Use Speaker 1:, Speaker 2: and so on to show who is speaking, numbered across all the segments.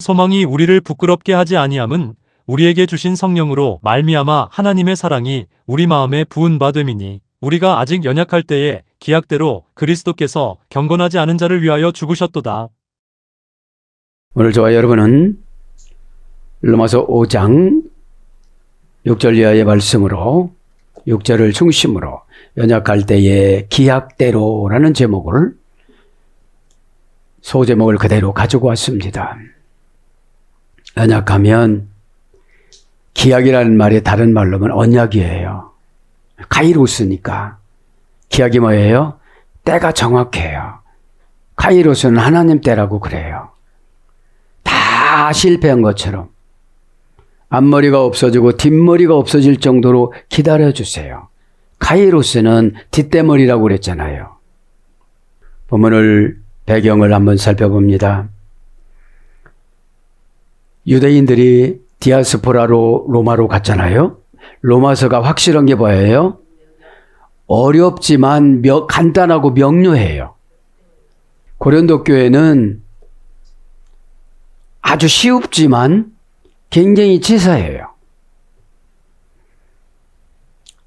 Speaker 1: 소망이 우리를 부끄럽게 하지 아니함은 우리에게 주신 성령으로 말미암아 하나님의 사랑이 우리 마음에 부은 바 됨이니 우리가 아직 연약할 때에 기약대로 그리스도께서 경건하지 않은 자를 위하여 죽으셨도다.
Speaker 2: 오늘 저와 여러분은 로마서 5장 6절 이하의 말씀으로 6절을 중심으로 연약할 때의 기약대로라는 제목을 소제목을 그대로 가지고 왔습니다. 연약하면 기약이라는 말이 다른 말로 하면 언약이에요. 카이로스니까. 기약이 뭐예요? 때가 정확해요. 카이로스는 하나님 때라고 그래요. 다 실패한 것처럼 앞머리가 없어지고 뒷머리가 없어질 정도로 기다려주세요. 카이로스는 뒷대머리라고 그랬잖아요. 본문을 배경을 한번 살펴봅니다. 유대인들이 디아스포라로 로마로 갔잖아요. 로마서가 확실한 게 뭐예요? 어렵지만 간단하고 명료해요. 고린도 교회는 아주 쉽지만 굉장히 치사해요.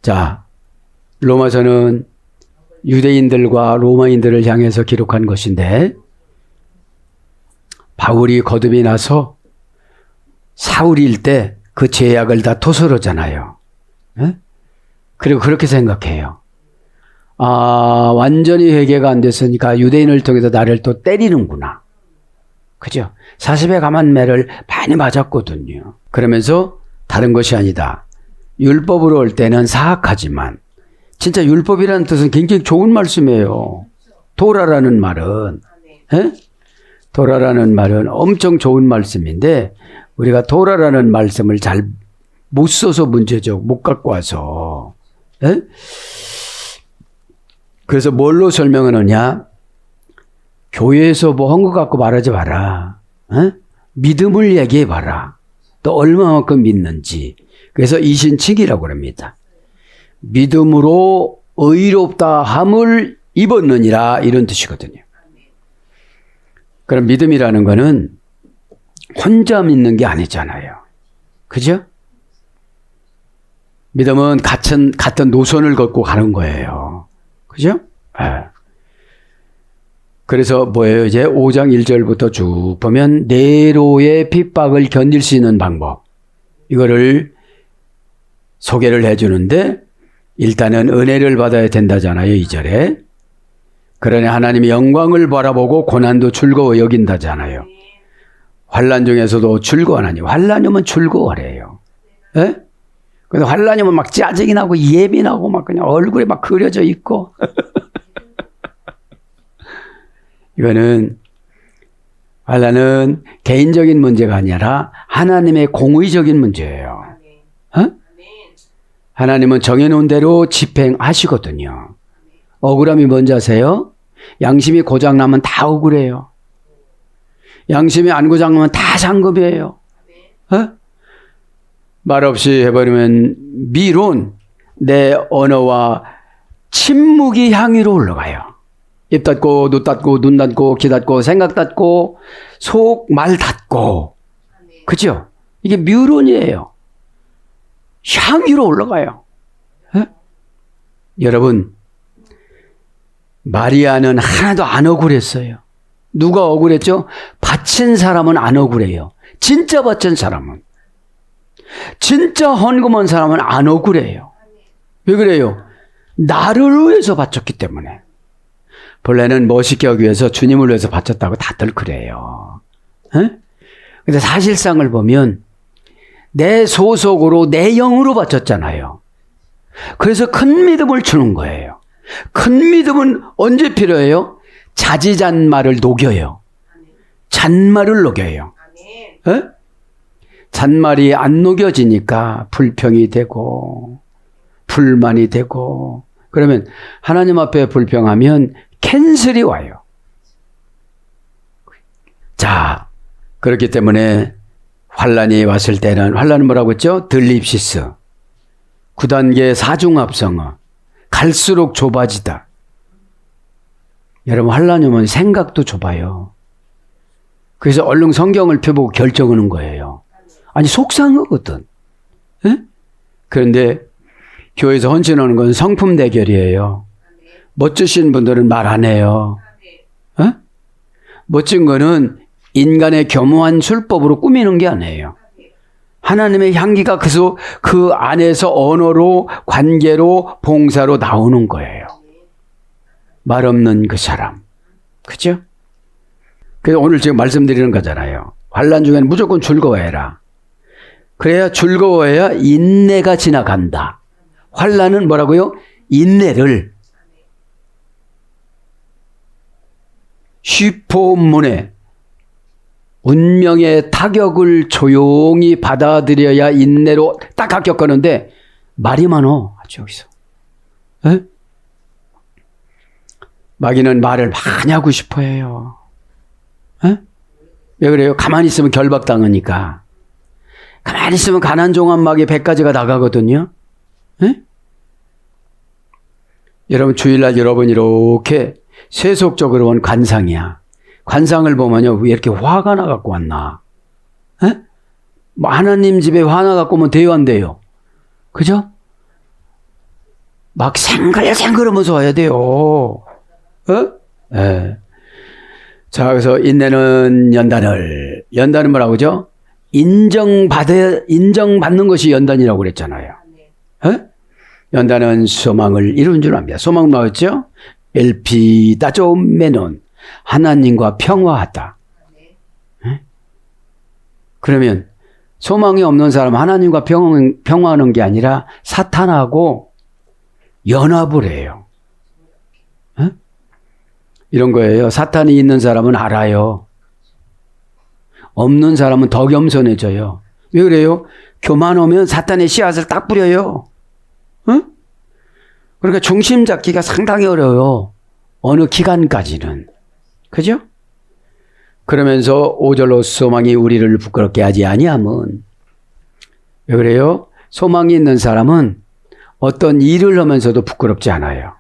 Speaker 2: 자, 로마서는 유대인들과 로마인들을 향해서 기록한 것인데 바울이 거듭이 나서 사울일 때 그 죄악을 다 토설하잖아요. 그리고 그렇게 생각해요. 완전히 회개가 안 됐으니까 유대인을 통해서 나를 또 때리는구나. 그죠? 40에 감한 매를 많이 맞았거든요. 그러면서 다른 것이 아니다. 율법으로 올 때는 사악하지만 진짜 율법이라는 뜻은 굉장히 좋은 말씀이에요. 도라라는 말은 도라라는 말은 엄청 좋은 말씀인데 우리가 도라라는 말씀을 잘 못 써서 문제죠. 못 갖고 와서. 그래서 뭘로 설명하느냐? 교회에서 뭐 한 것 갖고 말하지 마라. 믿음을 얘기해 봐라. 또 얼마만큼 믿는지. 그래서 이신칙이라고 합니다. 믿음으로 의롭다 함을 입었느니라 이런 뜻이거든요. 그럼 믿음이라는 거는 혼자 믿는 게 아니잖아요. 그죠? 믿음은 같은 노선을 걷고 가는 거예요. 그죠? 그래서 뭐예요? 이제 5장 1절부터 쭉 보면 네로의 핍박을 견딜 수 있는 방법. 이거를 소개를 해주는데 일단은 은혜를 받아야 된다잖아요. 2절에. 그러니 하나님의 영광을 바라보고 고난도 즐거워 여긴다잖아요. 환난 중에서도 즐거워하니 환난이면 즐거워래요. 그래서 환난이면 막 짜증이 나고 예민하고 막 그냥 얼굴에 막 그려져 있고 이거는 환난은 개인적인 문제가 아니라 하나님의 공의적인 문제예요. 하나님은 정해놓은 대로 집행하시거든요. 억울함이 뭔지 아세요? 양심이 고장나면 다 억울해요. 양심이 안 고장나면 다 상급이에요. 말없이 해버리면 미론, 내 언어와 침묵이 향유로 올라가요. 입 닫고 눈 닫고 눈 닫고 귀 닫고 생각 닫고 속 말 닫고. 그죠? 이게 뮤론이에요. 향유로 올라가요. 여러분, 마리아는 하나도 안 억울했어요. 누가 억울했죠? 바친 사람은 안 억울해요. 진짜 바친 사람은. 진짜 헌금한 사람은 안 억울해요. 왜 그래요? 나를 위해서 바쳤기 때문에. 본래는 멋있게 하기 위해서 주님을 위해서 바쳤다고 다들 그래요. 근데 사실상을 보면 내 소속으로 내 영으로 바쳤잖아요. 그래서 큰 믿음을 주는 거예요. 큰 믿음은 언제 필요해요? 자지잔말을 녹여요. 잔말을 녹여요. 잔말이 안 녹여지니까 불평이 되고 불만이 되고 그러면 하나님 앞에 불평하면 캔슬이 와요. 자, 그렇기 때문에 환란이 왔을 때는 환란은 뭐라고 했죠? 들립시스 9단계 사중합성어 갈수록 좁아지다. 여러분 환란이 오면 생각도 좁아요. 그래서 얼른 성경을 펴보고 결정하는 거예요. 아니, 속상하거든. 예? 그런데 교회에서 헌신하는 건 성품 대결이에요. 멋지신 분들은 말 안 해요. 예? 멋진 거는 인간의 교묘한 술법으로 꾸미는 게 아니에요. 하나님의 향기가 그 안에서 언어로, 관계로, 봉사로 나오는 거예요. 말 없는 그 사람. 그죠? 그래서 오늘 지금 말씀드리는 거잖아요. 환난 중에는 무조건 즐거워해라. 그래야 즐거워해야 인내가 지나간다. 환난은 뭐라고요? 인내를. 쉬포문에 운명의 타격을 조용히 받아들여야 인내로 딱 합격하는데 말이 많어. 아주 여기서. 에? 마귀는 말을 많이 하고 싶어 해요. 에? 왜 그래요? 가만히 있으면 결박당하니까. 가만히 있으면 가난 종한 마귀 100가지가 나가거든요. 에? 여러분 주일날 여러분 이렇게 세속적으로 온 관상이야. 관상을 보면요, 왜 이렇게 화가 나갖고 왔나? 에? 뭐 하나님 집에 화나 갖고 오면 돼요, 안 돼요? 그죠? 막 생글생글하면서 와야 돼요. 예. 자, 그래서 인내는 연단은 뭐라고 그러죠? 인정받는 것이 연단이라고 그랬잖아요. 예? 연단은 소망을 이루는 줄 압니다. 소망은 뭐였죠? 엘피다조메논, 하나님과 평화하다. 예? 그러면 소망이 없는 사람은 하나님과 평화하는 게 아니라 사탄하고 연합을 해요. 예? 이런 거예요. 사탄이 있는 사람은 알아요. 없는 사람은 더 겸손해져요. 왜 그래요? 교만하면 사탄의 씨앗을 딱 뿌려요. 응? 그러니까 중심 잡기가 상당히 어려워요. 어느 기간까지는. 그죠? 그러면서 5절로 소망이 우리를 부끄럽게 하지 아니함은, 왜 그래요? 소망이 있는 사람은 어떤 일을 하면서도 부끄럽지 않아요.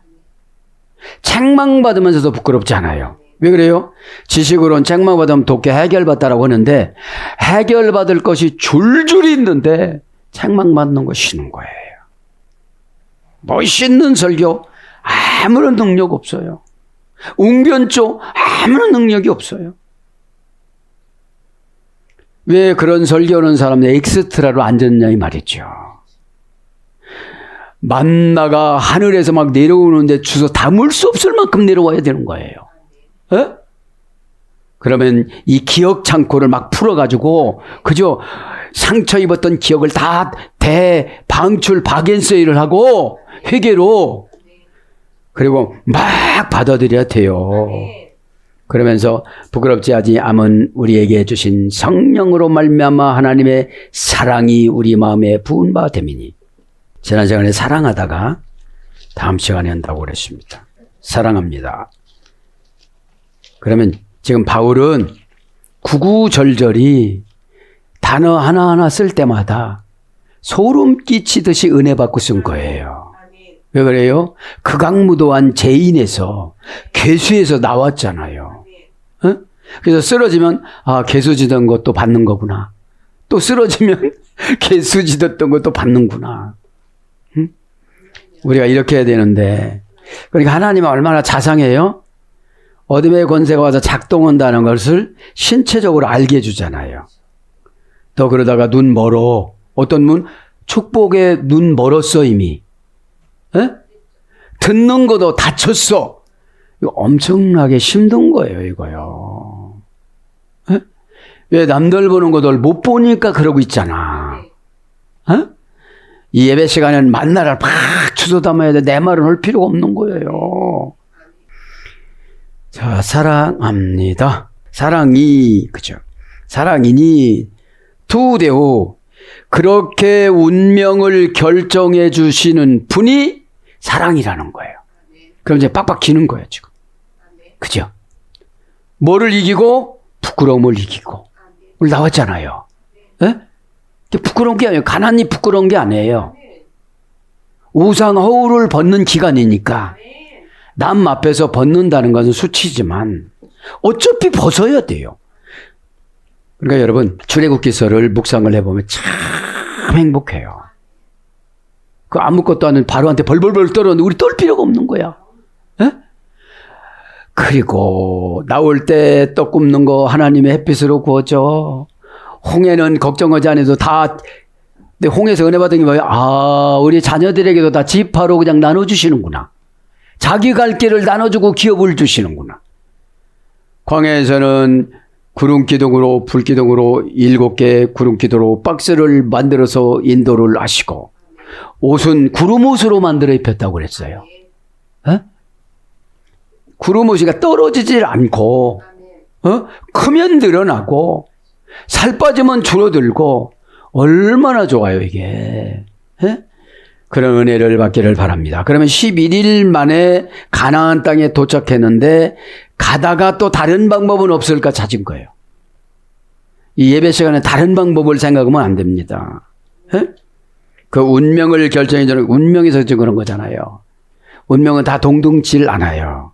Speaker 2: 책망받으면서도 부끄럽지 않아요. 왜 그래요? 지식으로는 책망받으면 돕게 해결받다라고 하는데 해결받을 것이 줄줄이 있는데 책망받는 거 싫은 거예요. 멋있는 설교 아무런 능력 없어요. 웅변조 아무런 능력이 없어요. 왜 그런 설교하는 사람들 엑스트라로 앉았냐 이 말이죠. 만나가 하늘에서 막 내려오는데 주워 담을 수 없을 만큼 내려와야 되는 거예요. 에? 그러면 이 기억 창고를 막 풀어가지고 그저 상처 입었던 기억을 다 대방출 박앤세이를 하고 회개로 그리고 막 받아들여야 돼요. 그러면서 부끄럽지 않은 우리에게 주신 성령으로 말미암아 하나님의 사랑이 우리 마음에 부은 바 됨이니. 지난 시간에 사랑하다가 다음 시간에 한다고 그랬습니다. 사랑합니다. 그러면 지금 바울은 구구절절이 단어 하나하나 쓸 때마다 소름 끼치듯이 은혜 받고 쓴 거예요. 왜 그래요? 극악무도한 죄인에서 괴수에서 나왔잖아요. 어? 그래서 쓰러지면 괴수지던 것도 받는 거구나. 또 쓰러지면 괴수지던 것도 받는구나. 응? 우리가 이렇게 해야 되는데, 그러니까 하나님은 얼마나 자상해요? 어둠의 권세가 와서 작동한다는 것을 신체적으로 알게 해주잖아요. 또 그러다가 눈 멀어. 어떤 분 축복에 눈 멀었어 이미. 에? 듣는 것도 다쳤어. 이거 엄청나게 힘든 거예요, 이거요. 에? 왜 남들 보는 것들 못 보니까 그러고 있잖아. 에? 이 예배 시간에는 만나를 막 주워 담아야 돼. 내 말은 할 필요가 없는 거예요. 자, 사랑합니다. 사랑이, 그죠? 사랑이니 투데오. 그렇게 운명을 결정해 주시는 분이 사랑이라는 거예요. 그럼 이제 빡빡 기는 거예요, 지금. 그죠? 뭐를 이기고? 부끄러움을 이기고. 오늘 나왔잖아요. 예? 부끄러운 게 아니에요. 가난이 부끄러운 게 아니에요. 우상 허울을 벗는 기간이니까 남 앞에서 벗는다는 것은 수치지만 어차피 벗어야 돼요. 그러니까 여러분, 출애굽기서를 묵상을 해보면 참 행복해요. 그 아무것도 않은 바로한테 벌벌벌 떨었는데 우리 떨 필요가 없는 거야. 에? 그리고 나올 때 떡 굽는 거 하나님의 햇빛으로 구워줘. 홍해는 걱정하지 않아도 다, 근데 홍해에서 은혜 받은 게 뭐예요? 아, 우리 자녀들에게도 다 지파로 그냥 나눠주시는구나. 자기 갈 길을 나눠주고 기업을 주시는구나. 광야에서는 구름기둥으로 불기둥으로 7개 구름기둥으로 박스를 만들어서 인도를 하시고, 옷은 구름옷으로 만들어 입혔다고 그랬어요. 어? 구름옷이가 떨어지질 않고, 크면 늘어나고, 살 빠지면 줄어들고, 얼마나 좋아요, 이게. 에? 그런 은혜를 받기를 바랍니다. 그러면 11일 만에 가나안 땅에 도착했는데, 가다가 또 다른 방법은 없을까 찾은 거예요. 이 예배 시간에 다른 방법을 생각하면 안 됩니다. 에? 그 운명을 결정해주는, 운명에서 그런 거잖아요. 운명은 다 동등치를 않아요.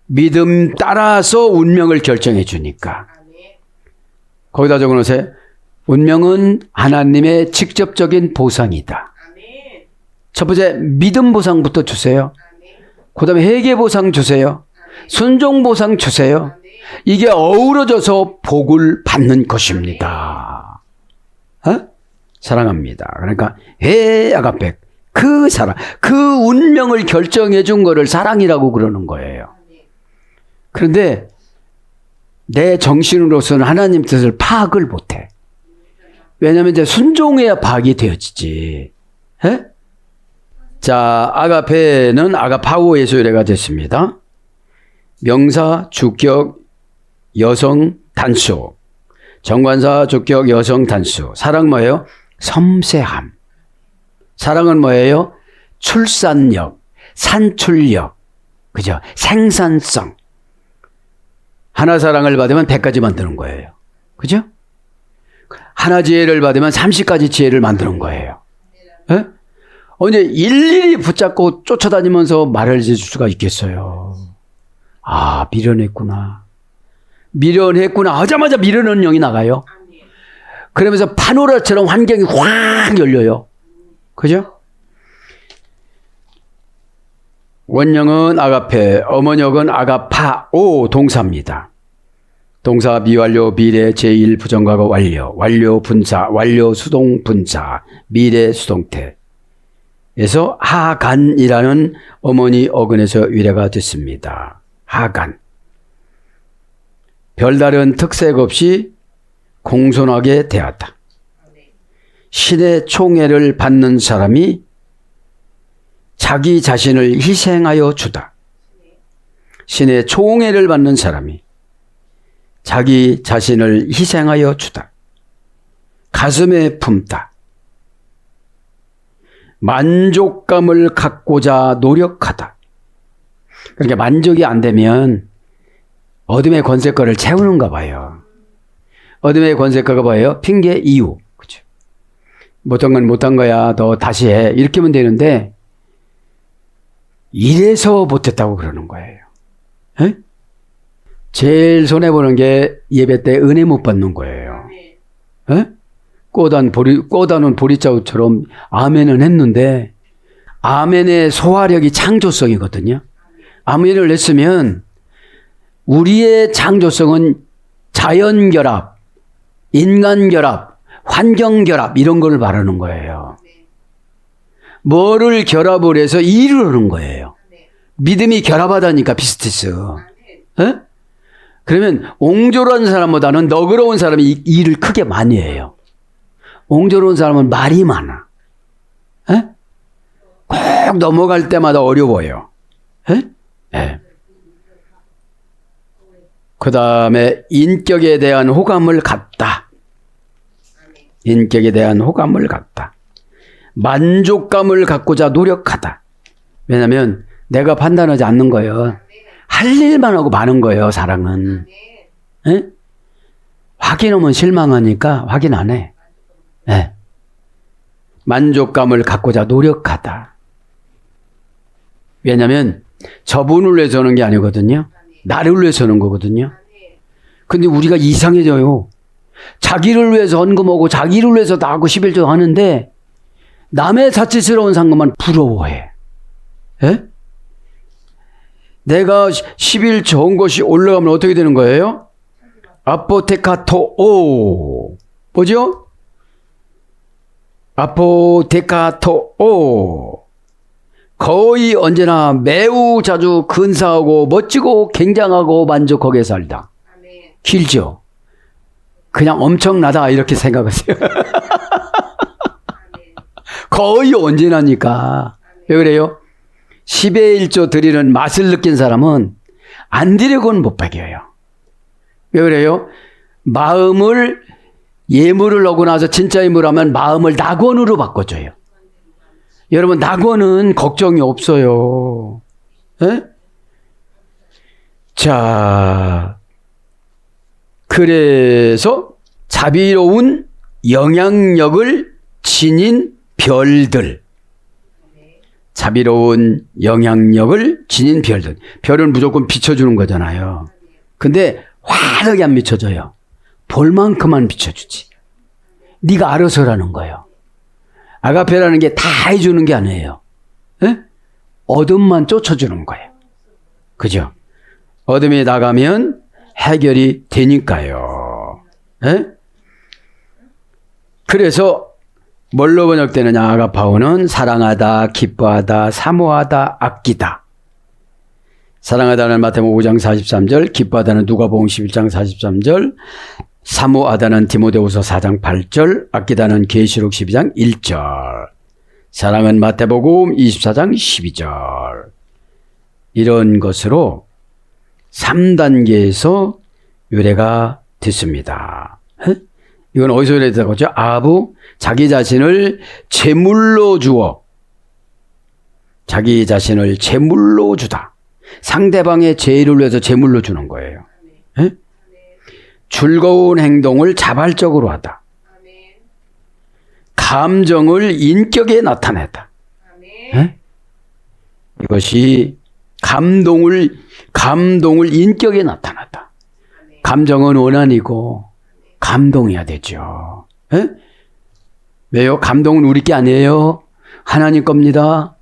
Speaker 2: 믿음 따라서 운명을 결정해 주니까. 거기다 적어놓으세요. 운명은 하나님의 직접적인 보상이다. 첫 번째, 믿음 보상부터 주세요. 그 다음에 회개 보상 주세요. 순종 보상 주세요. 이게 어우러져서 복을 받는 것입니다. 어? 사랑합니다. 그러니까 아가페, 그 사랑, 그 운명을 결정해 준 거를 사랑이라고 그러는 거예요. 그런데 내 정신으로서는 하나님 뜻을 파악을 못해. 왜냐하면 이제 순종해야 파악이 되어지지. 에? 자, 아가페는 아가파오의 소유래가 됐습니다. 명사, 주격, 여성, 단수. 정관사, 주격, 여성, 단수. 사랑 뭐예요? 섬세함. 사랑은 뭐예요? 출산력, 산출력, 그죠? 생산성. 하나 사랑을 받으면 100가지 만드는 거예요. 그죠? 하나 지혜를 받으면 30가지 지혜를 만드는 거예요. 예? 언제 일일이 붙잡고 쫓아다니면서 말을 해줄 수가 있겠어요. 아, 미련했구나. 미련했구나 하자마자 미련한 영이 나가요. 그러면서 파노라처럼 환경이 확 열려요. 그죠? 원형은 아가페, 어머니역은 아가파오 동사입니다. 동사 미완료, 미래, 제1 부정과거 완료, 완료 분사, 완료 수동 분사, 미래 수동태. 에서 하간이라는 어머니 어근에서 유래가 됐습니다. 하간. 별다른 특색 없이 공손하게 대하다. 신의 총애를 받는 사람이 자기 자신을 희생하여 주다. 신의 총애를 받는 사람이 자기 자신을 희생하여 주다. 가슴에 품다. 만족감을 갖고자 노력하다. 그러니까 만족이 안 되면 어둠의 권세가를 채우는가 봐요. 어둠의 권세가가 뭐예요? 핑계, 이유. 그죠? 못한 건 못한 거야. 너 다시 해. 이렇게 하면 되는데 이래서 못했다고 그러는 거예요. 에? 제일 손해보는 게 예배 때 은혜 못 받는 거예요. 에? 꼬다는 보리자루처럼 아멘은 했는데 아멘의 소화력이 창조성이거든요. 아멘을 했으면 우리의 창조성은 자연결합, 인간결합, 환경결합 이런 걸 말하는 거예요. 뭐를 결합을 해서 이루는 거예요. 믿음이 결합하다니까 피스티스. 에? 그러면 옹졸한 사람보다는 너그러운 사람이 일을 크게 많이 해요. 옹졸한 사람은 말이 많아. 에? 꼭 넘어갈 때마다 어려워요. 에? 에. 그 다음에 인격에 대한 호감을 갖다. 인격에 대한 호감을 갖다. 만족감을 갖고자 노력하다. 왜냐하면 내가 판단하지 않는 거예요. 할 일만 하고 마는 거예요, 사랑은. 에? 확인하면 실망하니까 확인 안 해. 에. 만족감을 갖고자 노력하다. 왜냐하면 저분을 위해서 하는 게 아니거든요. 나를 위해서 하는 거거든요. 근데 우리가 이상해져요. 자기를 위해서 헌금하고 자기를 위해서 다 하고 11조 하는데 남의 자치스러운 상금만 부러워해. 예? 내가 11 좋은 것이 올라가면 어떻게 되는 거예요? 아포테카토오. 뭐죠? 아포테카토오. 거의 언제나 매우 자주 근사하고 멋지고 굉장하고 만족하게 살다. 길죠? 그냥 엄청나다 이렇게 생각하세요. 거의 언제나니까. 왜 그래요? 10의 1조 드리는 맛을 느낀 사람은 안 드리고는 못 배겨요. 왜 그래요? 마음을 예물을 하고 나서 진짜 예물하면 마음을 낙원으로 바꿔줘요. 여러분 낙원은 걱정이 없어요. 에? 자, 그래서 자비로운 영향력을 지닌 별들. 자비로운 영향력을 지닌 별들. 별은 무조건 비춰주는 거잖아요. 근데 환하게 안 비춰줘요. 볼 만큼만 비춰주지. 네가 알아서 라는 거예요. 아가페라는 게 다 해주는 게 아니에요. 에? 어둠만 쫓아주는 거예요. 그죠? 어둠이 나가면 해결이 되니까요. 에? 그래서 뭘로 번역되느냐? 아가파오는 사랑하다, 기뻐하다, 사모하다, 아끼다. 사랑하다는 마태복음 5장 43절, 기뻐하다는 누가복음 11장 43절, 사모하다는 디모데후서 4장 8절, 아끼다는 계시록 12장 1절, 사랑은 마태복음 24장 12절. 이런 것으로 3단계에서 유래가 됐습니다. 이건 어디서 유래됐다고 하죠? 아부, 자기 자신을 제물로 주어. 자기 자신을 제물로 주다. 상대방의 죄를 위해서 제물로 주는 거예요. 에? 즐거운 행동을 자발적으로 하다. 감정을 인격에 나타내다. 에? 이것이 감동을 인격에 나타났다. 감정은 원한이고 감동해야 되죠. 에? 왜요? 감동은 우리 게 아니에요. 하나님 겁니다.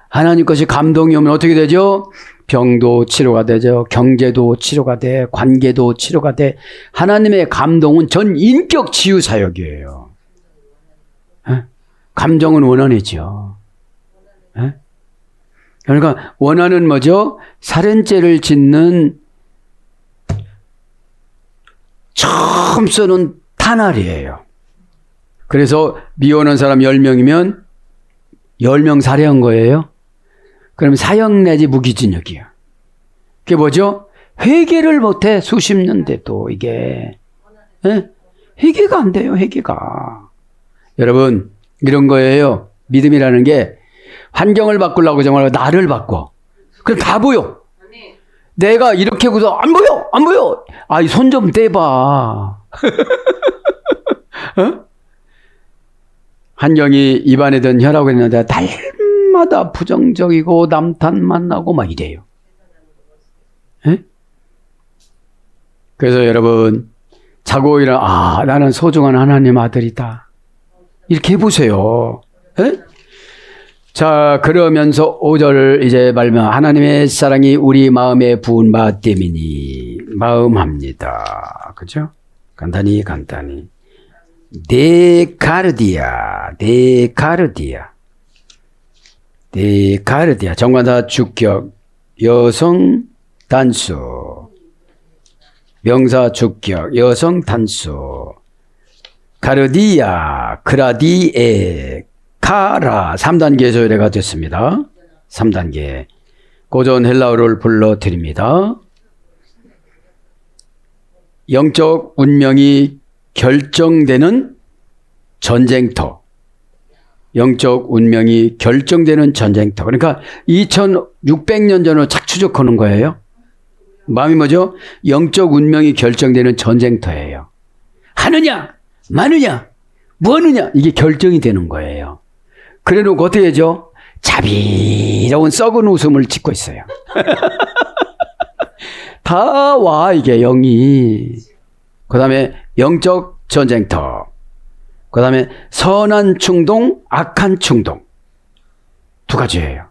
Speaker 2: 하나님 것이 감동이 오면 어떻게 되죠? 병도 치료가 되죠. 경제도 치료가 돼. 관계도 치료가 돼. 하나님의 감동은 전 인격 치유 사역이에요. 에? 감정은 원한이죠. 에? 그러니까 원한은 뭐죠? 살인죄를 짓는 처음 쓰는 탄알이에요. 그래서 미워하는 사람 10명이면 10명 살해한 거예요. 그럼 사형 내지 무기징역이에요. 그게 뭐죠? 회개를 못해 수십 년 돼도 이게. 네? 회개가 안 돼요. 회개가. 여러분 이런 거예요. 믿음이라는 게 환경을 바꾸려고 정말 나를 바꿔. 그럼 다 보여. 내가 이렇게 해서 안 보여. 안 보여. 아, 손 좀 떼봐. 어? 환경이 입안에 든 혀라고 했는데 날마다 부정적이고 남탓만 나고 막 이래요. 에? 그래서 여러분 자고 일어나 나는 소중한 하나님 아들이다. 이렇게 해보세요. 에? 자, 그러면서 5절 이제 말면 하나님의 사랑이 우리 마음에 부은 바 때문이니 마음합니다. 그죠? 간단히 데카르디아 정관사 주격 여성 단수 명사 주격 여성 단수 카르디아 그라디에 카라 3단계 조례가 됐습니다. 3단계 고전 헬라어를 불러드립니다. 영적 운명이 결정되는 전쟁터. 영적 운명이 결정되는 전쟁터. 그러니까 2600년 전으로 착 추적하는 거예요. 마음이 뭐죠? 영적 운명이 결정되는 전쟁터예요. 하느냐 마느냐 뭐하느냐 이게 결정이 되는 거예요. 그래놓고 어떻게 하죠? 자비로운 썩은 웃음을 짓고 있어요. 다 와 이게 영이 그 다음에 영적 전쟁터. 그 다음에 선한 충동, 악한 충동. 두 가지예요.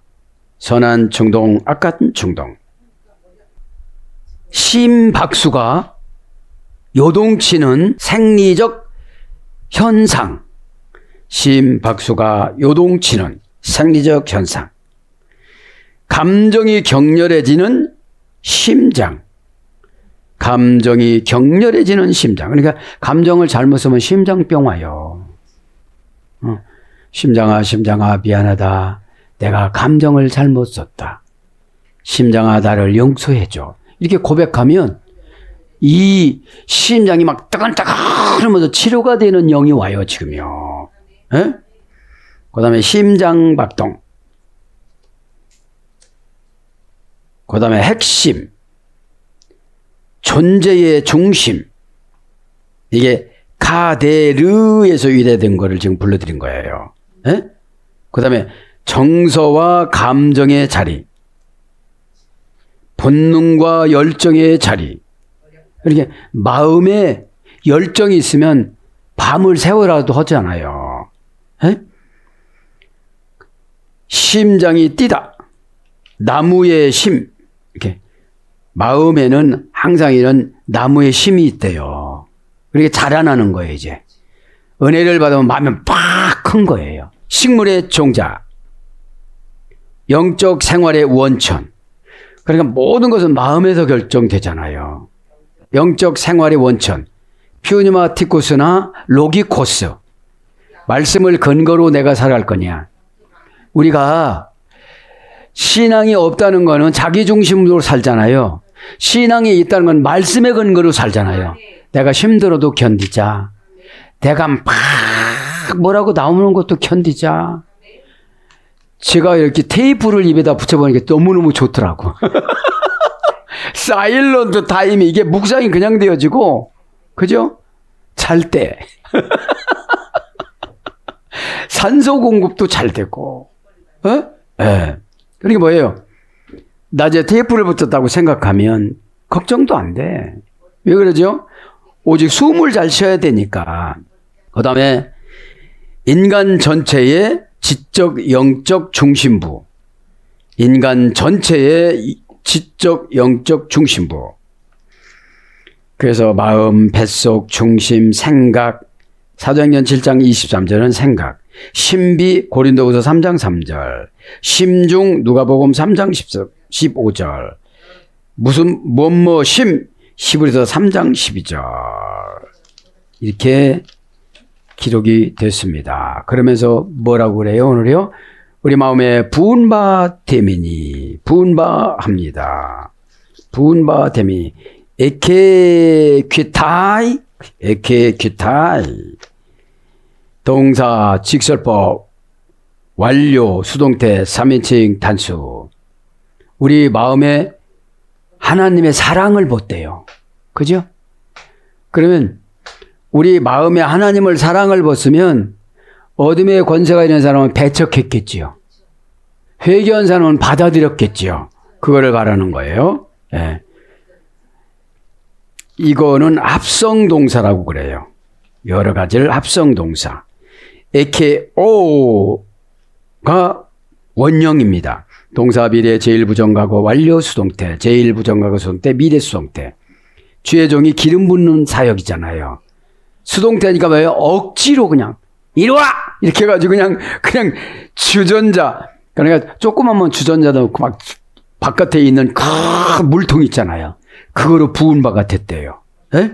Speaker 2: 선한 충동, 악한 충동. 심박수가 요동치는 생리적 현상. 심박수가 요동치는 생리적 현상. 감정이 격렬해지는 심장. 감정이 격렬해지는 심장. 그러니까 감정을 잘못 쓰면 심장병 와요. 심장아 미안하다. 내가 감정을 잘못 썼다. 심장아 나를 용서해줘. 이렇게 고백하면 이 심장이 막 따끈따끈 하면서 치료가 되는 영이 와요, 지금요. 예? 그 다음에 심장박동. 그 다음에 핵심. 존재의 중심. 이게 카데르에서 유래된 거를 지금 불러드린 거예요. 예? 그 다음에 정서와 감정의 자리. 본능과 열정의 자리. 이렇게 마음에 열정이 있으면 밤을 새워라도 하잖아요. 에? 심장이 뛰다. 나무의 심. 이렇게 마음에는 항상 이런 나무의 심이 있대요. 그렇게 자라나는 거예요, 이제. 은혜를 받으면 마음이 팍 큰 거예요. 식물의 종자. 영적 생활의 원천. 그러니까 모든 것은 마음에서 결정되잖아요. 영적 생활의 원천. 퓨니마티쿠스나 로기코스. 말씀을 근거로 내가 살아갈 거냐. 우리가 신앙이 없다는 거는 자기 중심으로 살잖아요. 신앙이 있다는 건 말씀의 근거로 살잖아요. 내가 힘들어도 견디자. 내가 막 뭐라고 나오는 것도 견디자. 제가 이렇게 테이프를 입에다 붙여보니까 너무너무 좋더라고. 사일런트 타임이 이게 묵상이 그냥 되어지고, 그죠? 잘 때. 산소 공급도 잘 되고, 네. 그러니까 뭐예요? 낮에 테이프를 붙였다고 생각하면 걱정도 안 돼. 왜 그러죠? 오직 숨을 잘 쉬어야 되니까. 그 다음에 인간 전체의 지적, 영적 중심부. 인간 전체의 지적, 영적 중심부. 그래서 마음, 뱃속, 중심, 생각. 사도행전 7장 23절은 생각. 신비, 고린도후서 3장 3절. 심중, 누가복음 3장 15절. 무슨 심, 히브리서 3장 12절. 이렇게 기록이 됐습니다. 그러면서 뭐라고 그래요, 오늘요? 우리 마음에 분바되미니, 분바합니다. 분바되미, 에케퀴타이, 에케퀴타이. 동사, 직설법, 완료, 수동태, 3인칭 단수. 우리 마음에 하나님의 사랑을 벗대요. 그죠? 그러면 우리 마음에 하나님을 사랑을 벗으면 어둠의 권세가 있는 사람은 배척했겠지요. 회개한 사람은 받아들였겠지요. 그거를 말하는 거예요. 예. 이거는 합성동사라고 그래요. 여러 가지를 합성동사. 에케오가 원형입니다. 동사 미래 제1부정가고 완료 수동태, 제1부정가고 수동태, 미래 수동태. 주의 종이 기름 붓는 사역이잖아요. 수동태니까 뭐예요? 억지로 그냥 이리와! 이렇게 해가지고 그냥 주전자. 그러니까 조그만 주전자 넣고 막 바깥에 있는 큰 물통 있잖아요. 그거로 부은 바가 됐대요. 에?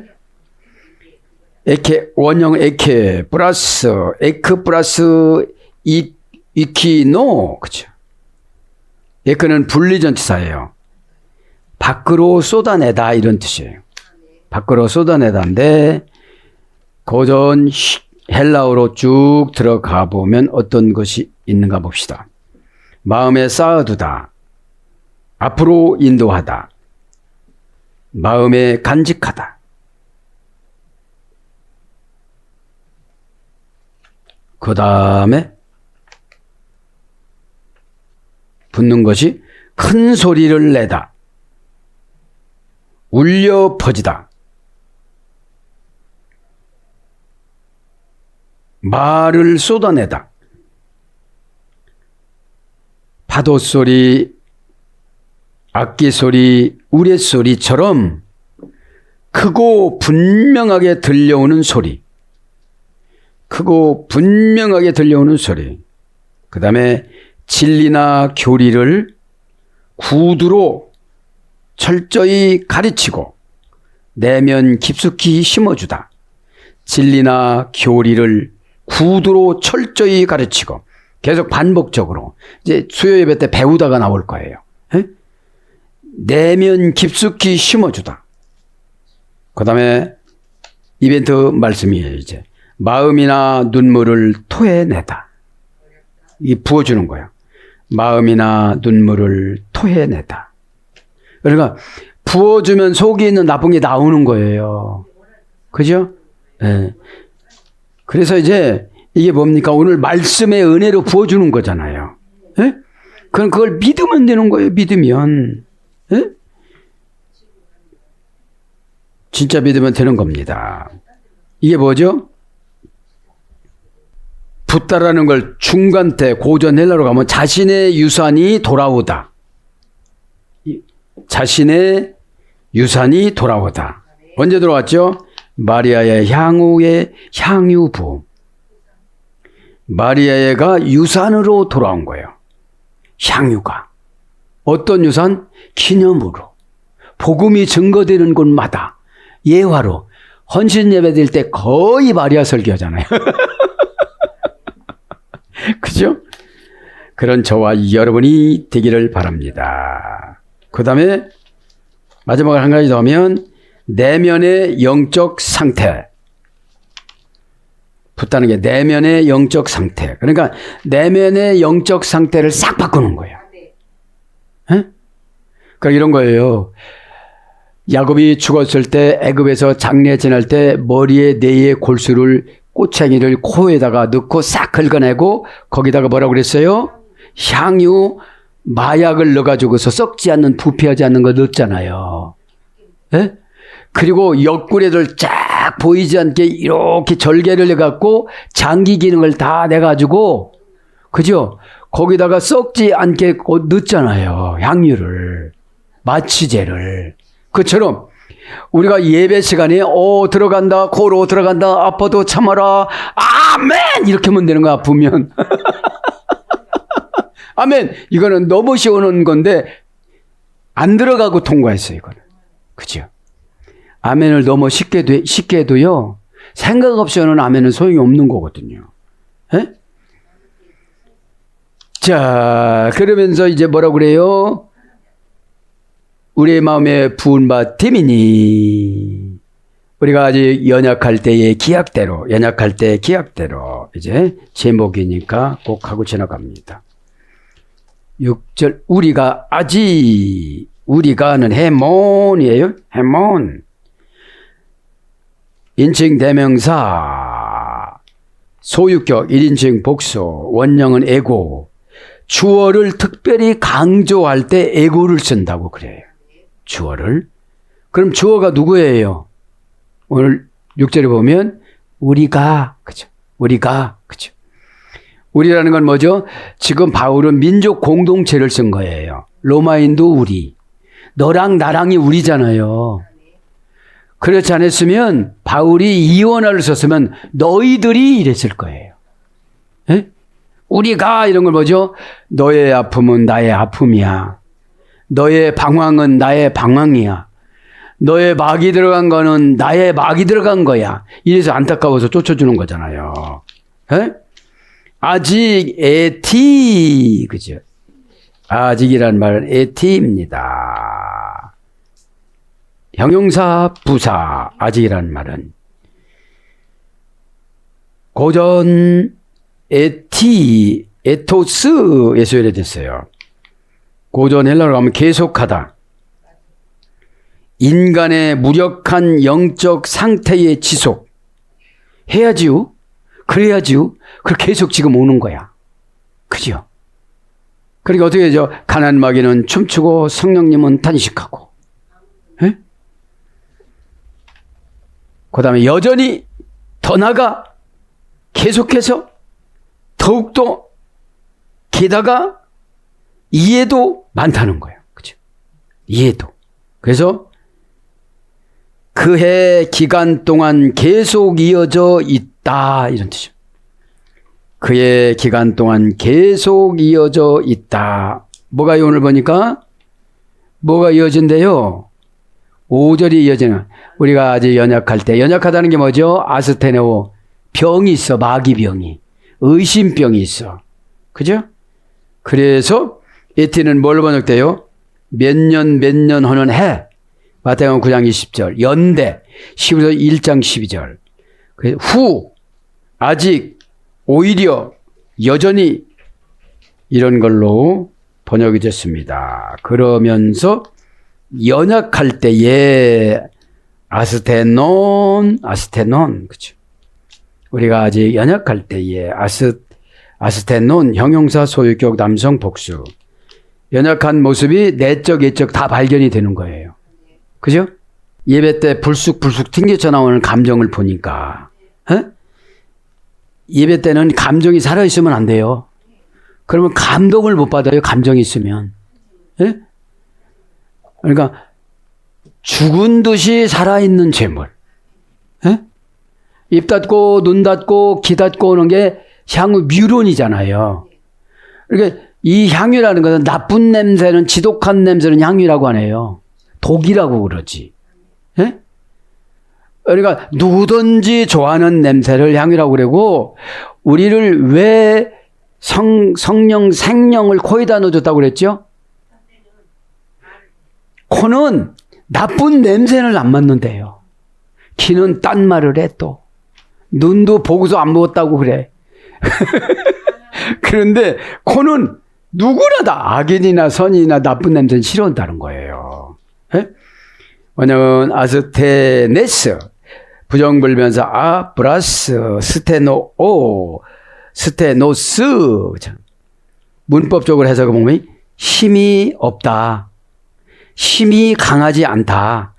Speaker 2: 에케, 원형 에케 플러스 에크 플러스 이키노. 그죠? 에크는 분리전치사예요. 밖으로 쏟아내다 이런 뜻이에요. 밖으로 쏟아내다인데 고전 헬라어로 쭉 들어가 보면 어떤 것이 있는가 봅시다. 마음에 쌓아두다. 앞으로 인도하다. 마음에 간직하다. 그 다음에 붙는 것이 큰 소리를 내다. 울려 퍼지다. 말을 쏟아내다. 파도 소리, 악기 소리, 우레소리처럼 크고 분명하게 들려오는 소리. 크고 분명하게 들려오는 소리. 그 다음에 진리나 교리를 구두로 철저히 가르치고 내면 깊숙이 심어주다. 진리나 교리를 구두로 철저히 가르치고 계속 반복적으로 이제 수요 예배 때 배우다가 나올 거예요. 에? 내면 깊숙이 심어주다. 그 다음에 이벤트 말씀이에요. 이제 마음이나 눈물을 토해내다. 이 부어주는 거예요. 마음이나 눈물을 토해내다. 그러니까 부어주면 속에 있는 나쁜 게 나오는 거예요. 그죠? 네. 그래서 이제 이게 뭡니까? 오늘 말씀의 은혜로 부어주는 거잖아요. 네? 그럼 그걸 믿으면 되는 거예요. 믿으면. 네? 진짜 믿으면 되는 겁니다. 이게 뭐죠? 붓다라는 걸 중간때 고전 헬라로 가면 자신의 유산이 돌아오다. 자신의 유산이 돌아오다. 언제 돌아왔죠? 마리아의 향후의 향유부. 마리아가 유산으로 돌아온 거예요. 향유가. 어떤 유산? 기념으로. 복음이 증거되는 곳마다 예화로 헌신 예배 드릴 때 거의 마리아 설교하잖아요. 그죠? 그런 저와 여러분이 되기를 바랍니다. 그 다음에 마지막으로 한 가지 더 하면 내면의 영적 상태. 붙다는 게 내면의 영적 상태. 그러니까 내면의 영적 상태를 싹 바꾸는 거예요. 그러니까 이런 거예요. 야곱이 죽었을 때 애굽에서 장례 지낼 때 머리에 뇌에 골수를 꼬챙이를 코에다가 넣고 싹 긁어내고 거기다가 뭐라고 그랬어요? 향유 마약을 넣어가지고서 썩지 않는 부패하지 않는 거 넣었잖아요. 예? 그리고 옆구리를 쫙 보이지 않게 이렇게 절개를 해갖고 장기 기능을 다 내가지고 그죠? 거기다가 썩지 않게 넣었잖아요. 향유를 마취제를. 그처럼 우리가 예배 시간에 들어간다 코로 들어간다 아파도 참아라 아멘 이렇게 하면 되는 거야. 아프면 아멘. 이거는 너무 쉬운 건데 안 들어가고 통과했어요. 이거는. 그죠? 아멘을 너무 쉽게 해도요 생각 없이 하는 아멘은 소용이 없는 거거든요. 에? 자, 그러면서 이제 뭐라고 그래요? 우리의 마음에 부은 바 됨이니 우리가 아직 연약할 때의 기약대로 연약할 때의 기약대로 이제 제목이니까 꼭 하고 지나갑니다. 6절 우리가 아직 우리가는 해몬이에요. 해몬 인칭 대명사 소유격 1인칭 복수 원형은 에고 주어를 특별히 강조할 때 에고를 쓴다고 그래요. 주어를. 그럼 주어가 누구예요? 오늘 6절에 보면 우리가 그죠? 우리가 그죠? 우리라는 건 뭐죠? 지금 바울은 민족 공동체를 쓴 거예요. 로마인도 우리. 너랑 나랑이 우리잖아요. 그렇지 않았으면 바울이 이원화를 썼으면 너희들이 이랬을 거예요. 에? 우리가 이런 걸 뭐죠? 너의 아픔은 나의 아픔이야. 너의 방황은 나의 방황이야. 너의 막이 들어간 거는 나의 막이 들어간 거야. 이래서 안타까워서 쫓아주는 거잖아요. 에? 아직 에티 그죠? 아직이란 말은 에티입니다. 형용사 부사 아직이란 말은 고전 에티 에토스에서 유래됐어요. 고전 헬라로 가면 계속하다. 인간의 무력한 영적 상태의 지속. 해야지요. 그래야지요. 그걸 계속 지금 오는 거야. 그죠? 그러니까 어떻게 되죠? 가난 마귀는 춤추고 성령님은 탄식하고. 에? 그 다음에 여전히 더 나가 계속해서 더욱더 게다가 이해도 많다는 거예요. 그죠? 이해도. 그래서 그 해 기간 동안 계속 이어져 있다. 이런 뜻이죠. 그의 기간 동안 계속 이어져 있다. 뭐가 오늘 보니까? 뭐가 이어진대요? 5절이 이어지는. 우리가 아직 연약할 때. 연약하다는 게 뭐죠? 아스테네오. 병이 있어. 마귀병이. 의심병이 있어. 그죠? 그래서 에티는 뭘 번역돼요? 몇 년 하는 해. 마태복음 9장 20절. 연대. 히브리서 1장 12절. 후. 아직. 오히려. 여전히. 이런 걸로 번역이 됐습니다. 그러면서 연약할 때에 아스테논. 그죠? 우리가 아직 연약할 때에 아스테논 형용사 소유격 남성 복수. 연약한 모습이 내적 외적 다 발견이 되는 거예요. 그죠? 예배 때 불쑥 튕겨져 나오는 감정을 보니까 예배 때는 감정이 살아있으면 안 돼요. 그러면 감동을 못 받아요. 감정이 있으면. 예? 그러니까 죽은 듯이 살아있는 재물. 예? 입 닫고 눈 닫고 귀 닫고 오는 게 향후 뮤론이잖아요. 그러니까 이 향유라는 것은 나쁜 냄새는 지독한 냄새는 향유라고 하네요. 독이라고 그러지. 예? 그러니까 누구든지 좋아하는 냄새를 향유라고 그러고 우리를 왜 성령 생령을 코에다 넣어줬다고 그랬죠? 코는 나쁜 냄새를 안 맡는데요. 귀는 딴 말을 해 또. 눈도 보고서 안 먹었다고 그래. 그런데 코는 누구나 다 악인이나 선인이나 나쁜 냄새는 싫어한다는 거예요. 예? 원형은 아스테네스, 부정불변사 플러스 스테노스. 문법적으로 해석을 보면 힘이 없다. 힘이 강하지 않다.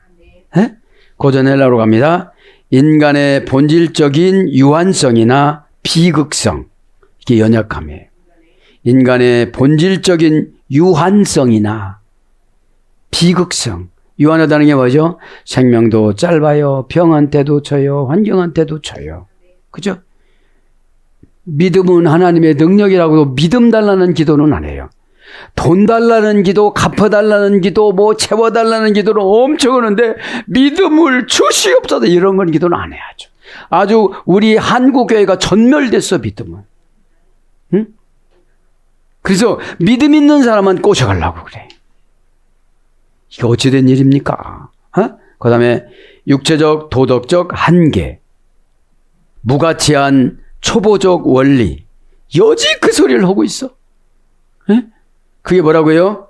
Speaker 2: 예? 고전 헬라로 갑니다. 인간의 본질적인 유한성이나 비극성. 이게 연약함이에요. 인간의 본질적인 유한성이나 비극성. 유한하다는 게 뭐죠? 생명도 짧아요. 병한테도 져요. 환경한테도 져요. 그죠? 믿음은 하나님의 능력이라고 믿음 달라는 기도는 안 해요. 돈 달라는 기도, 갚아달라는 기도, 뭐 채워달라는 기도는 엄청 하는데 믿음을 주시옵소서 이런 건 기도는 안 해야죠. 아주 우리 한국교회가 전멸됐어 믿음은. 응? 그래서 믿음 있는 사람만 꼬셔가려고 그래. 이게 어찌된 일입니까? 그 다음에 육체적, 도덕적 한계, 무가치한 초보적 원리, 여지 그 소리를 하고 있어. 에? 그게 뭐라고요?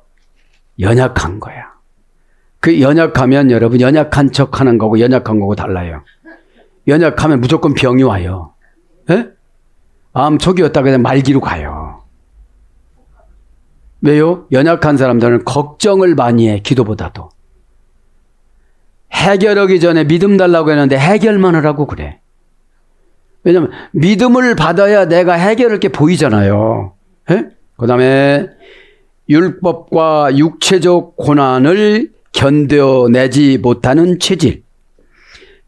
Speaker 2: 연약한 거야. 그 연약하면 여러분 연약한 척 하는 거고 연약한 거고 달라요. 연약하면 무조건 병이 와요. 에? 암 초기였다 그냥 말기로 가요. 왜요? 연약한 사람들은 걱정을 많이 해, 기도보다도. 해결하기 전에 믿음 달라고 했는데 해결만 하라고 그래. 왜냐면 믿음을 받아야 내가 해결할 게 보이잖아요. 그 다음에 율법과 육체적 고난을 견뎌내지 못하는 체질.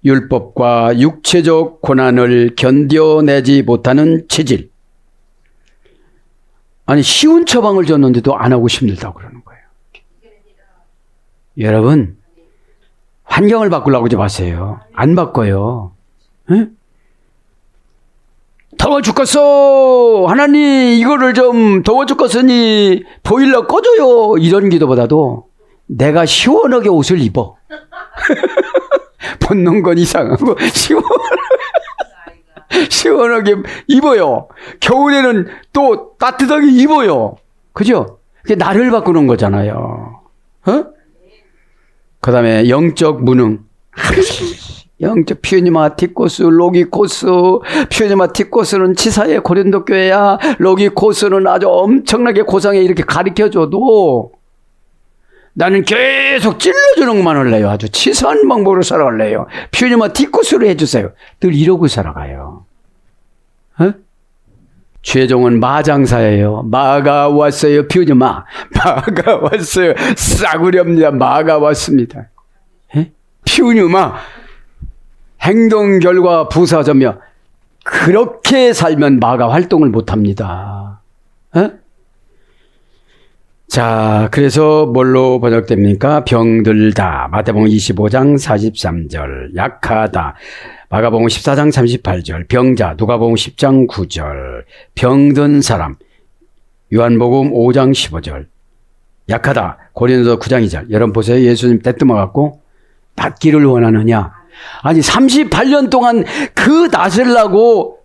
Speaker 2: 율법과 육체적 고난을 견뎌내지 못하는 체질. 아니 쉬운 처방을 줬는데도 안 하고 힘들다고 그러는 거예요. 여러분 환경을 바꾸려고 하지 마세요. 안 바꿔요. 에? 더워 죽겠어. 하나님 이거를 좀 더워 죽겠으니 보일러 꺼줘요. 이런 기도보다도 내가 시원하게 옷을 입어. 벗는 건 이상하고 시원하게 입어요. 겨울에는 또 따뜻하게 입어요. 그죠? 그게 나를 바꾸는 거잖아요. 그 다음에 영적 무능. 영적 퓨니마티코스, 로기코스. 퓨니마티코스는 치사의 고린도 교회야. 로기코스는 아주 엄청나게 고상에 이렇게 가르쳐줘도 나는 계속 찔러주는 것만 할래요. 아주 치사한 방법으로 살아갈래요. 퓨니마티코스로 해주세요. 늘 이러고 살아가요. 최종은 마장사예요. 마가 왔어요. 피우지마. 마가 왔어요. 싸구렵니다. 마가 왔습니다. 피우니마. 행동 결과 부사점이요. 그렇게 살면 마가 활동을 못합니다. 자, 그래서 뭘로 번역됩니까? 병들다. 마태복음 25장 43절. 약하다. 마가복음 14장 38절. 병자. 누가복음 10장 9절. 병든 사람. 요한복음 5장 15절. 약하다. 고린도서 9장 2절. 여러분 보세요. 예수님 떼뜨려 갖고 낫기를 원하느냐? 아니 38년 동안 그 낫으려고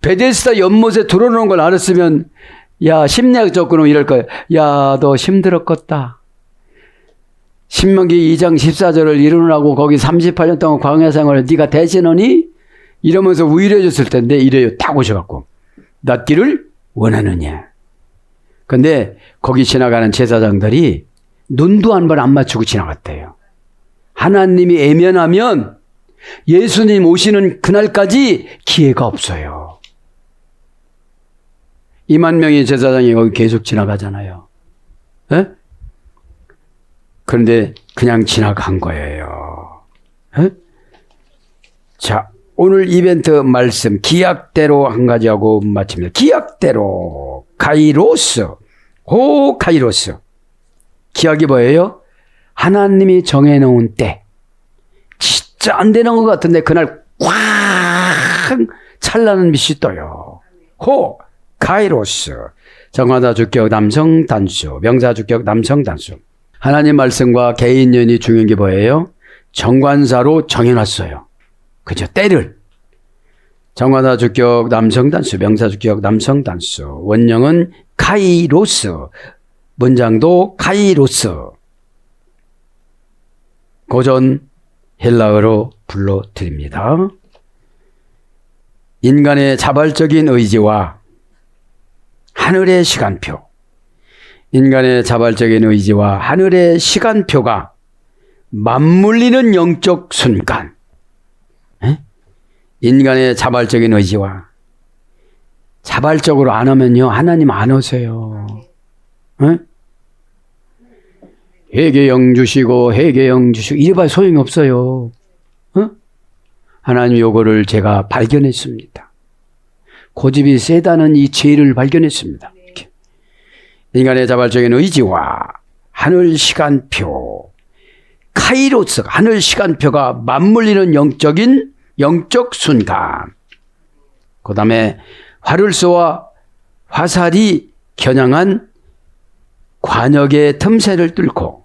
Speaker 2: 베데스다 연못에 들어오는 걸 알았으면 야 심리학 접근은 이럴 거야. 야 너 힘들었겠다. 신명기 2장 14절을 이루느라고 거기 38년 동안 광야 생활을 네가 대신하니? 이러면서 우일해졌을 텐데 이래요. 딱 오셔갖고 낫기를 원하느냐. 근데 거기 지나가는 제사장들이 눈도 한 번 안 맞추고 지나갔대요. 하나님이 애면하면 예수님 오시는 그날까지 기회가 없어요. 2만 명의 제사장이 거기 계속 지나가잖아요. 에? 그런데 그냥 지나간 거예요. 에? 자, 오늘 이벤트 말씀 기약대로 한 가지 하고 마칩니다. 기약대로 카이로스. 오 카이로스. 기약이 뭐예요? 하나님이 정해놓은 때. 진짜 안 되는 것 같은데 그날 꽉 찬란한 빛이 떠요. 호 카이로스. 정하다 주격 남성 단수. 명사 주격 남성 단수. 하나님 말씀과 개인 연이 중요한 게 뭐예요? 정관사로 정해놨어요. 그죠? 때를. 정하다 주격 남성 단수. 명사 주격 남성 단수. 원형은 카이로스. 문장도 카이로스. 고전 헬라어로 불러드립니다. 인간의 자발적인 의지와 하늘의 시간표. 인간의 자발적인 의지와 하늘의 시간표가 맞물리는 영적 순간. 인간의 자발적인 의지와 자발적으로 안 하면요. 하나님 안 오세요. 회개영 주시고 회개영 주시고 이래봐야 소용이 없어요. 하나님 요거를 제가 발견했습니다. 고집이 세다는 이 죄를 발견했습니다. 이렇게. 인간의 자발적인 의지와 하늘 시간표, 카이로스, 하늘 시간표가 맞물리는 영적 순간. 그 다음에 화를쏘와 화살이 겨냥한 관역의 틈새를 뚫고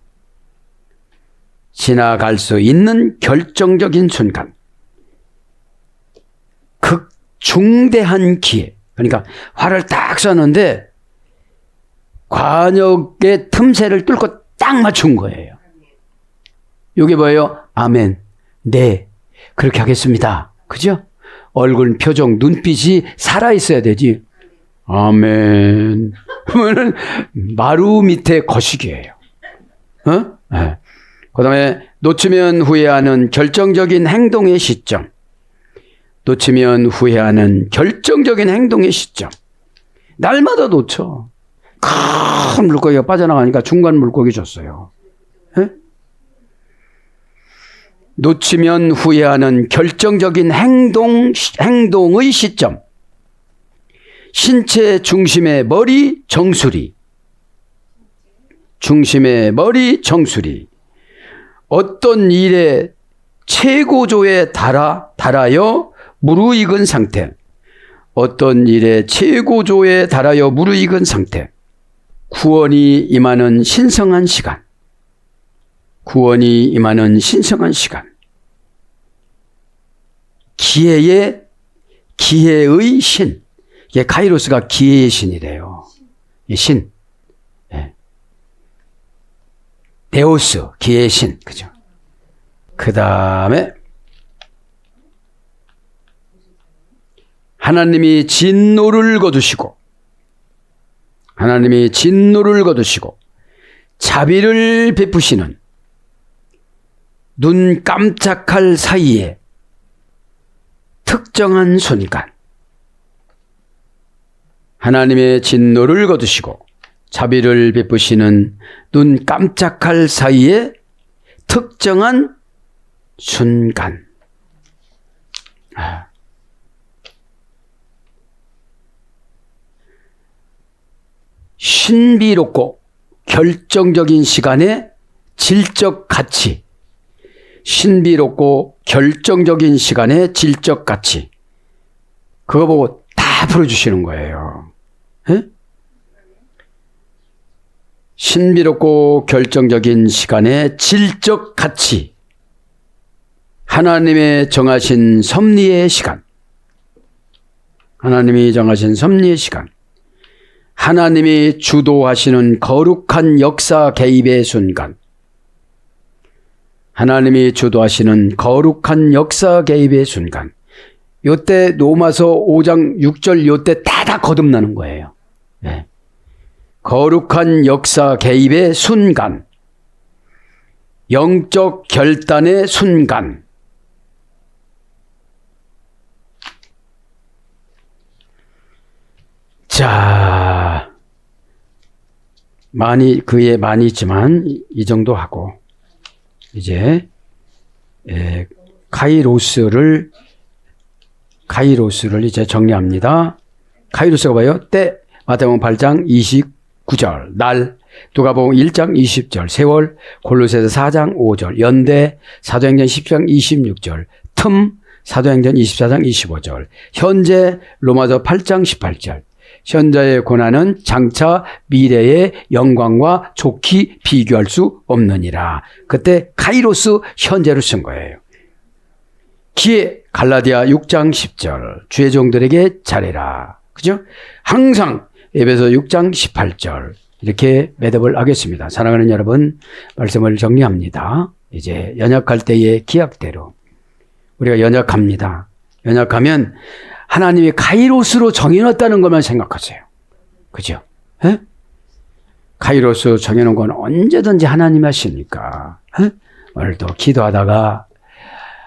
Speaker 2: 지나갈 수 있는 결정적인 순간. 극중대한 기회. 그러니까 활을 딱 쏘는데 관역의 틈새를 뚫고 딱 맞춘 거예요. 이게 뭐예요? 아멘. 네. 그렇게 하겠습니다. 그죠? 얼굴 표정, 눈빛이 살아있어야 되지. 아멘. 그러면은 마루 밑에 거시기예요. 네. 그 다음에 놓치면 후회하는 결정적인 행동의 시점. 놓치면 후회하는 결정적인 행동의 시점. 날마다 놓쳐. 큰 물고기가 빠져나가니까 중간 물고기 줬어요. 네? 놓치면 후회하는 결정적인 행동의 시점. 신체 중심의 머리 정수리. 중심의 머리 정수리. 어떤 일의 최고조에 달하여 무르익은 상태. 어떤 일의 최고조에 달하여 무르익은 상태. 구원이 임하는 신성한 시간. 구원이 임하는 신성한 시간. 기회의 신. 이게 카이로스가 기회의 신이래요. 이 신. 네. 데오스, 기회의 신. 그죠? 그 다음에 하나님이 진노를 거두시고 자비를 베푸시는 눈 깜짝할 사이에 특정한 순간. 하나님의 진노를 거두시고 자비를 베푸시는 눈 깜짝할 사이에 특정한 순간. 신비롭고 결정적인 시간의 질적 가치. 신비롭고 결정적인 시간의 질적 가치. 그거 보고 다 풀어주시는 거예요. 에? 신비롭고 결정적인 시간의 질적 가치. 하나님의 정하신 섭리의 시간. 하나님이 정하신 섭리의 시간. 하나님이 주도하시는 거룩한 역사 개입의 순간. 하나님이 주도하시는 거룩한 역사 개입의 순간. 요때 로마서 5장 6절 요때 다 거듭나는 거예요. 네. 거룩한 역사 개입의 순간. 영적 결단의 순간. 자, 그에 많이 있지만 이 정도 하고 이제 카이로스를 이제 정리합니다. 카이로스가 뭐예요? 때, 마태복음 8장 29절, 날, 누가복음 1장 20절, 세월, 골로새서 4장 5절, 연대, 사도행전 10장 26절, 틈, 사도행전 24장 25절, 현재, 로마서 8장 18절. 현자의 고난은 장차 미래의 영광과 좋게 비교할 수 없느니라. 그때 카이로스 현재로 쓴 거예요. 기회 갈라디아 6장 10절 주의 종들에게 잘해라. 그죠? 항상 에베소 6장 18절 이렇게 매듭을 하겠습니다. 사랑하는 여러분, 말씀을 정리합니다. 이제 연약할 때의 기약대로 우리가 연약합니다. 연약하면 하나님이 카이로스로 정해놨다는 것만 생각하세요. 그죠? 에? 카이로스 정해놓은 건 언제든지 하나님이 하시니까. 에? 오늘도 기도하다가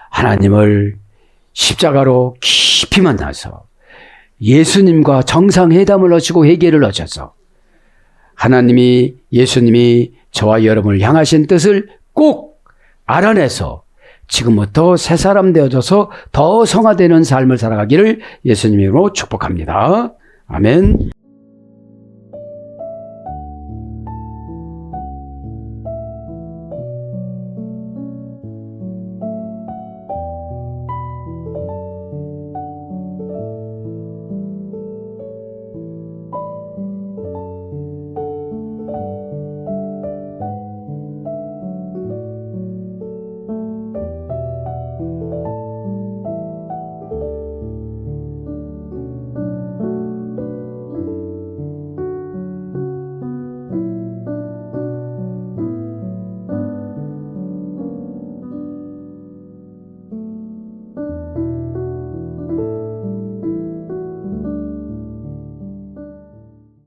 Speaker 2: 하나님을 십자가로 깊이 만나서 예수님과 정상회담을 하시고 회개를 하셔서 하나님이 예수님이 저와 여러분을 향하신 뜻을 꼭 알아내서 지금부터 새 사람 되어져서 더 성화되는 삶을 살아가기를 예수님으로 축복합니다. 아멘.